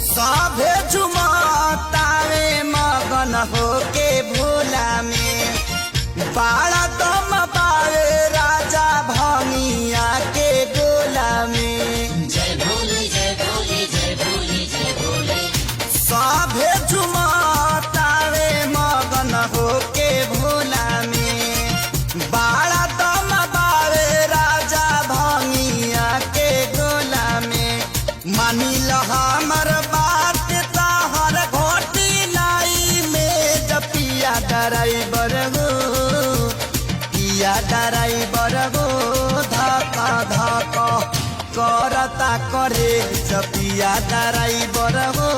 सभे झुमतावे मगन होके भोला में बाड़ा दम पावे राजा भंगिया के गोला में। जय भोले जय भोले जय भोले जय भोले। सभे झुमतावे मगन होके भोला में बाड़ा दम पावे राजा भंगिया के गोला में। मानी ल हमर बात ताहर घोटी लाई में जपिया ड्राइवर हो पिया ड्राइवर हो धका धका करता करे जपिया ड्राइवर हो